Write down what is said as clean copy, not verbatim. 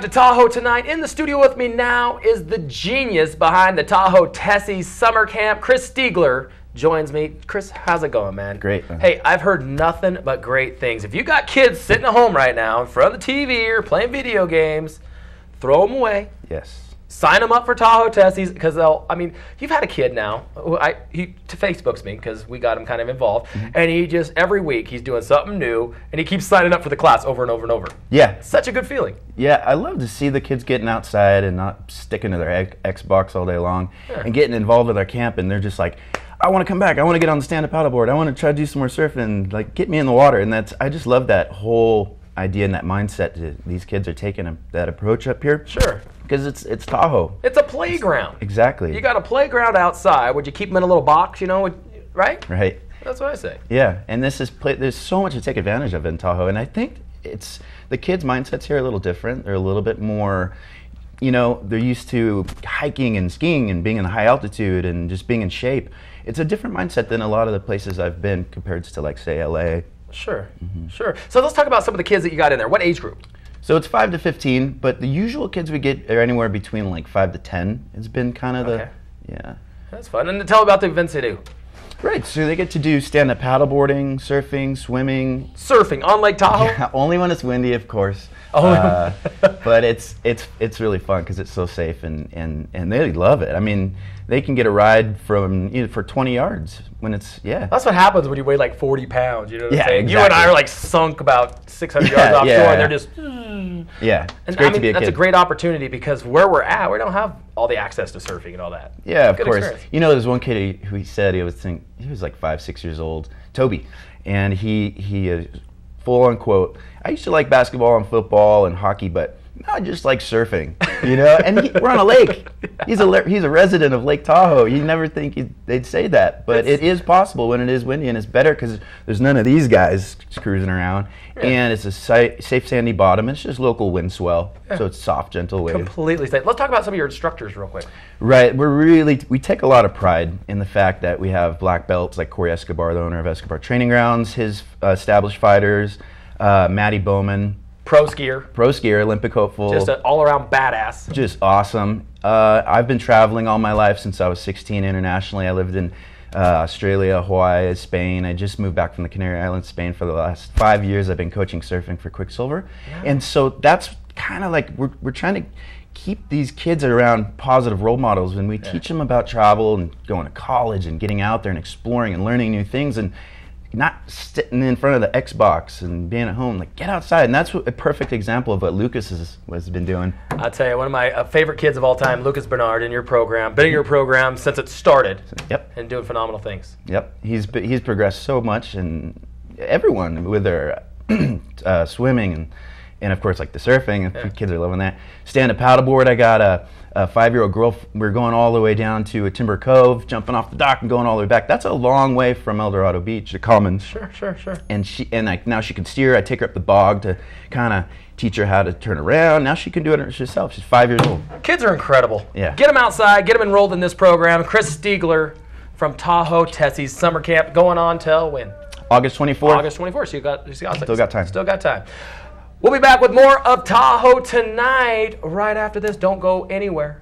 to Tahoe tonight. In the studio with me now is the genius behind the Tahoe Tessies summer camp. Chris Stiegler joins me. Chris, how's it going, man? Great, man. Hey, I've heard nothing but great things. If you got kids sitting at home right now in front of the TV or playing video games, throw them away. Yes. Sign them up for Tahoe Tessies because they'll, I mean, you've had a kid now. He Facebooks me because we got him kind of involved. Mm-hmm. And he just, every week, he's doing something new and he keeps signing up for the class over and over and over. Yeah. It's such a good feeling. Yeah, I love to see the kids getting outside and not sticking to their Xbox all day long and getting involved with our camp. And they're just like, I want to come back. I want to get on the stand-up paddleboard. I want to try to do some more surfing. Like, get me in the water. And I just love that whole idea and that mindset these kids are taking that approach up here. Sure. Because it's Tahoe. It's a playground. Exactly. You got a playground outside. Would you keep them in a little box, you know, right? Right. That's what I say. Yeah, and there's so much to take advantage of in Tahoe, and I think the kids' mindsets here are a little different. They're a little bit more, you know, they're used to hiking and skiing and being in high altitude and just being in shape. It's a different mindset than a lot of the places I've been compared to, like, say, LA. Sure, sure. So let's talk about some of the kids that you got in there. What age group? So it's 5 to 15, but the usual kids we get are anywhere between like 5 to 10. It's been kind of yeah. That's fun. And tell about the events they do. Right, so they get to do stand-up paddleboarding, surfing, swimming. Surfing on Lake Tahoe? Yeah, only when it's windy, of course. Oh. But it's really fun because it's so safe and they love it. I mean, they can get a ride from for 20 yards when it's That's what happens when you weigh like 40 pounds. You know what I'm saying? Exactly. You and I are like sunk about 600 yards offshore, and they're just. Yeah, and I mean that's a great opportunity because where we're at, we don't have all the access to surfing and all that. Yeah, of course. Experience. You know, there's one kid who he said he was like 5-6 years old, Toby, and he full on quote, I used to like basketball and football and hockey, but now I just like surfing, you know. And we're on a lake. He's a resident of Lake Tahoe. You never think they'd say that, but it is possible when it is windy, and it's better because there's none of these guys cruising around, and it's a safe sandy bottom. It's just local wind swell, so it's soft, gentle waves. Completely safe. Let's talk about some of your instructors real quick. Right, we take a lot of pride in the fact that we have black belts like Corey Escobar, the owner of Escobar Training Grounds, his established fighters, Matty Bowman. Pro skier, Olympic hopeful. Just an all-around badass. Just awesome. I've been traveling all my life since I was 16 internationally. I lived in Australia, Hawaii, Spain. I just moved back from the Canary Islands, Spain for the last 5 years. I've been coaching surfing for Quicksilver. Yeah. And so that's kind of like we're trying to keep these kids around positive role models when we teach them about travel and going to college and getting out there and exploring and learning new things and not sitting in front of the Xbox and being at home. Like, get outside. And that's a perfect example of what Lucas has been doing. I'll tell you, one of my favorite kids of all time, Lucas Bernard, in your program. Been in your program since it started. Yep. And doing phenomenal things. Yep. He's progressed so much, and everyone with their swimming and of course like the surfing. Kids are loving that. Stand-up paddleboard. I got a 5-year-old girl. We're going all the way down to a Timber Cove, jumping off the dock and going all the way back. That's a long way from El Dorado Beach to Commons. Sure. And now she can steer. I take her up the bog to kind of teach her how to turn around. Now she can do it herself. She's 5 years old. Kids are incredible. Yeah. Get them outside. Get them enrolled in this program. Chris Stiegler from Tahoe Tessies Summer Camp going on till when? August 24th. August 24th. So you Still got time. Still got time. We'll be back with more of Tahoe tonight right after this. Don't go anywhere.